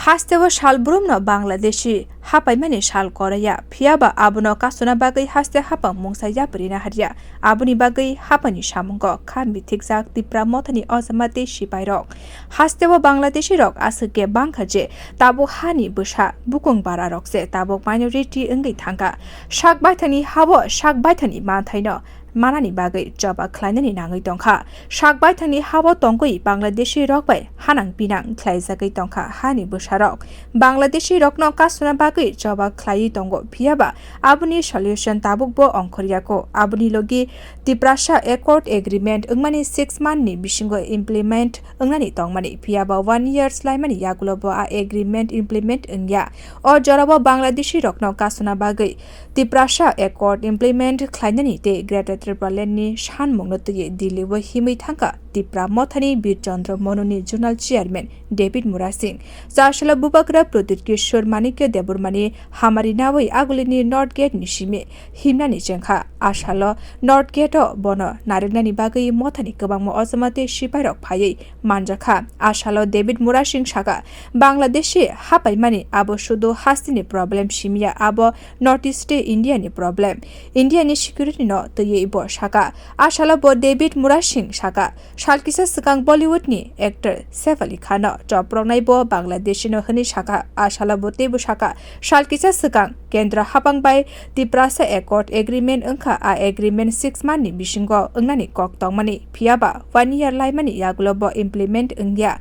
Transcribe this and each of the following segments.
हास्तेव सालब्रुमनो बांग्लादेशी हापाइमानि साल करया फियाबा आबुनो कासुना बागै हास्ते हापा मुंसाया परिना हारिया आबुनि बागै हापानि सामुंगो खामि थिकजाक तिप्रा मथानि अजमाते सिपाइरक हास्तेव बांग्लादेशी रक आसके बांखाजे ताबो हानि बुसा बुकुं बारा रकसे ताबो माइनरिटी अंगै थांगा शाक बाइथानि हाबो शाक बाइथानि मानथाइनो मानानि बागै जवाब ख्लाइनानि नाङै दंखा शाक बाइथानि हाबो तंगै बांग्लादेशी रक बाय हानां बिनां ख्लाइजागै दंखा हानि बुसारक बांग्लादेशी रकनो कासुना बागै जवाब ख्लाइ दंगो फियाबा आबुनि सल्युशन ताबुकबो अंखरियाको आबुनि लगी तिप्रासा एकॉर्ड एग्रीमेंट अंगमानि 6 माननि बिसिंगो इम्प्लीमेंट अंगनानि तंगमानि फियाबा 1 years लाइमानि यागुलबो आ एग्रीमेंट इम्प्लीमेंट अंगिया ओ जराबो बांग्लादेशी रकनो कासुना बागै तिप्रासा एकॉर्ड इम्प्लीमेंट ख्लाइनानि ते ग्रेटर त्रिपुरालेण्डनि सानमुंनोतयै दिल्लीबो हिमै थांका तिप्रा मथानि बीरचन्द्र मनुनि जुनाल चेयरमैन डेभिड मुरा सिंह जाशला बुबाग्रा प्रदीप किशोर Manikya देबुरमानि हामारि नावै आगुलिनि north gate निसिमे हिमनानि जेंखा आशालो north gate बन नारेगनानि बागै मथानि गोबां अजमाते सिपाइरक फायै मानजाखा आशालो डेभिड मुरा सिंह सागा बांग्लादेशी हापाइमानि आबो सुदो हास्तिनि प्रॉब्लेम सिमिया आबो नॉर्थ ईस्ट इंडियानि प्रॉब्लेम इंडियानि सिक्युरिटी न तयै बो सागा आशालो बो डेभिड मुरा सिंह सागा सालकिसा सिगां बलिउडनि एक्टर सैफ अली खान चप्रनाय बो बांग्लादेशीनो हनि सागा आशाला बोतेबो सागा सालकिसा सिगां केंद्र हाबांबाय तिप्रासा एकॉर्ड एग्रीमेंट अंखा आ एग्रीमेंट 6 माननि बिसिंगो अंगनानि कक तंगमानि फियाबा 1 year लाइमानि यागुलबो इम्प्लीमेंट अंगिया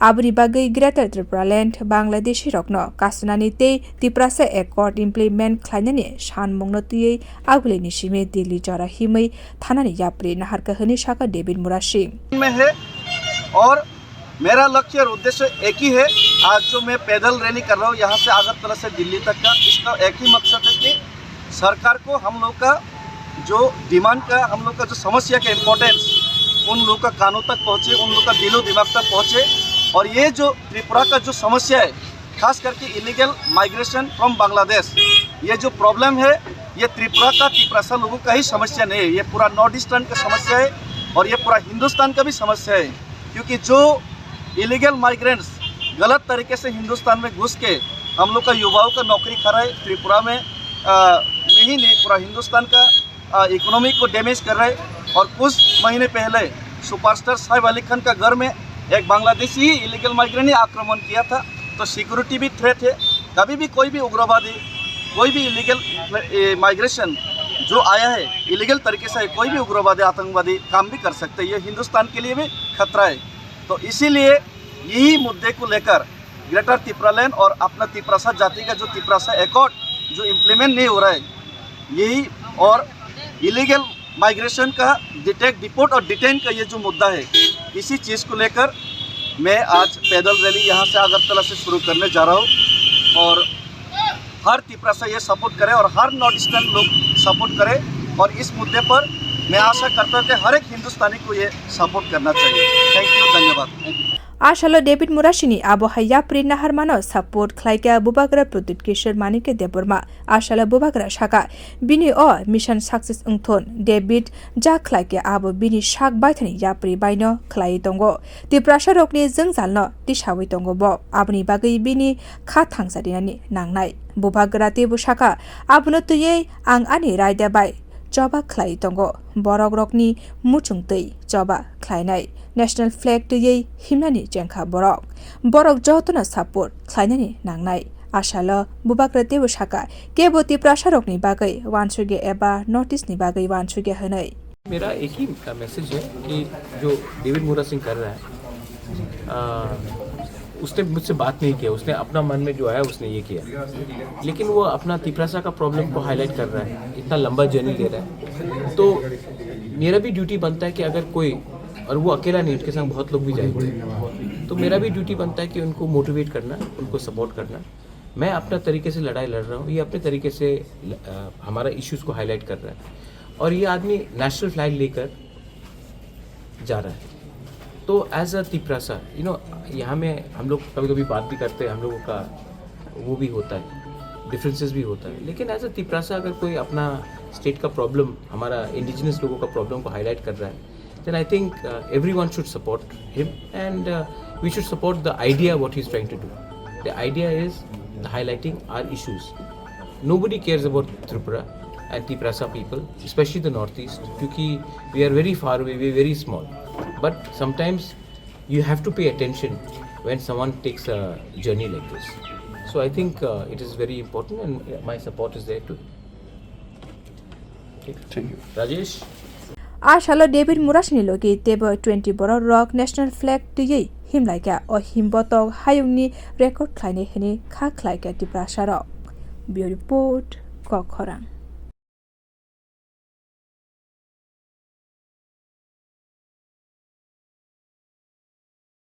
आबुनि बागै ग्रेटर त्रिपुरालेण्ड बांग्लादेशी रकनो कासुनानि ते तिप्रासा एकॉर्ड इम्प्लीमेंट ख्लाइनानि सानमुंनो तुयै आगुलिनि सिमे दिल्ली जरा हिमै थानानि याप्रि नाहारका हनि सागा डेभिड मुरा सिंह में है और मेरा लक्ष्य और उद्देश्य एक ही है। आज जो मैं पैदल रैली कर रहा हूँ यहाँ से अगरतला से दिल्ली तक का, इसका एक ही मकसद है कि सरकार को हम लोग का जो डिमांड का, हम लोग का जो समस्या का इम्पोर्टेंस उन लोग का कानों तक पहुँचे, उन लोग का दिलो दिमाग तक पहुँचे। और ये जो त्रिपुरा का जो समस्या है, खास करके इलीगल माइग्रेशन फ्रॉम बांग्लादेश, ये जो प्रॉब्लम है ये त्रिपुरा का तिप्रासा लोगों का ही समस्या नहीं है, ये पूरा नॉर्थ ईस्टर्न का समस्या है और ये पूरा हिंदुस्तान का भी समस्या है। क्योंकि जो इलीगल माइग्रेंट्स गलत तरीके से हिंदुस्तान में घुस के हम लोग का युवाओं का नौकरी खा रहा है, त्रिपुरा में ही नहीं पूरा हिंदुस्तान का इकोनॉमी को डैमेज कर रहा है। और कुछ महीने पहले सुपरस्टार सैफ अली खान का घर में एक बांग्लादेशी ही इलीगल माइग्रेंट ने आक्रमण किया था। तो सिक्योरिटी भी थ्रेट है, कभी भी कोई भी उग्रवादी, कोई भी इलीगल माइग्रेशन जो आया है इलीगल तरीके से कोई भी उग्रवादी आतंकवादी काम भी कर सकते हैं, ये हिंदुस्तान के लिए भी खतरा है। तो इसीलिए यही मुद्दे को लेकर ग्रेटर त्रिपुरालैंड और अपना तिप्रासा जाति का जो तिप्रासा एकॉर्ड जो इम्प्लीमेंट नहीं हो रहा है, यही और इलीगल माइग्रेशन का डिपोर्ट और डिटेन का ये जो मुद्दा है, इसी चीज़ को लेकर मैं आज पैदल रैली यहाँ से अगरतला से शुरू करने जा रहा हूँ। और हर तिप्रासा ये सपोर्ट करे और हर नॉर्थ ईस्टर्न लोग सपोर्ट करे। और इस मुद्दे पर मैं आशा करता हूँ कि हर एक हिंदुस्तानी को ये सपोर्ट करना चाहिए। थैंक यू, धन्यवाद। आशालो डेभिड मुरासिनी आबहाया प्रिना हारमानो सपोर्ट ख्लाइका बुबाग्रा प्रदीप किशोर मानिके देबुरमा आशाला बुबाग्रा शाखा बिनि अ मिशन सक्सेस उंथोन डेभिड जा ख्लाइके आबो बिनि शाक बाइथानि याप्रि बाइनो ख्लाई दंगो तिप्रासा रकनि जोंजालनो दिसावै दंगो ब आबनि बागै बिनि खा थांजादिनानि नांनाय बुबाग्रा तेबु शाखा आबनो तुयै आं आनि रायदा बाय जबा ख्लाई दंगो बरक रकनि मुचुंतै जबा ख्लाइनाय नेशनल फ्लैग तुयै हिमनानि जेंखा बरक जतन सपोर्ट ख्लाइनानि नांनाय आशालो बुबाग्रा तेबु शाखा केबो तिप्रासा रकनि बागै वानसुगे एबा नोटिसनि बागै वानसुगे हनै। मेरा एक ही मैसेज है कि जो डेविड मुरा सिंह कर रहा है, उसने मुझसे बात नहीं किया, उसने अपना मन में जो आया उसने ये किया, लेकिन वो अपना तिप्रासा का प्रॉब्लम को हाईलाइट कर रहा है, इतना लंबा जर्नी ले रहा है। तो मेरा भी ड्यूटी बनता है कि अगर कोई, और वो अकेला नहीं, उसके संग बहुत लोग भी जाएंगे, तो मेरा भी ड्यूटी बनता है कि उनको मोटिवेट करना, उनको सपोर्ट करना। मैं अपना तरीके से लड़ाई लड़ रहा हूँ, ये अपने तरीके से हमारा इश्यूज़ को हाईलाइट कर रहा है। और ये आदमी नेशनल फ्लैग लेकर जा रहा है। तो एज अ तिप्रासा यहाँ में हम लोग कभी कभी बात भी करते हैं, हम लोगों का वो भी होता है, डिफरेंसेस भी होता है, लेकिन एज अ तिप्रासा अगर कोई अपना स्टेट का प्रॉब्लम, हमारा इंडिजिनस लोगों का प्रॉब्लम को हाईलाइट कर रहा है, then I think everyone should support him and we should support the idea what he's trying to do. The idea is highlighting our issues. Nobody cares about Tripura and Tiprasa people, especially the northeast, because we are very far away, we are very small. But sometimes you have to pay attention when someone takes a journey like this. So I think it is very important, and my support is there too. Okay. Thank you. Rajesh? Ashalo David Murashni logi table 20 boro rock national flag to ye him like a or him botog hayungni record kleine hene ka like a Tiprasa rock. Report Kokorang.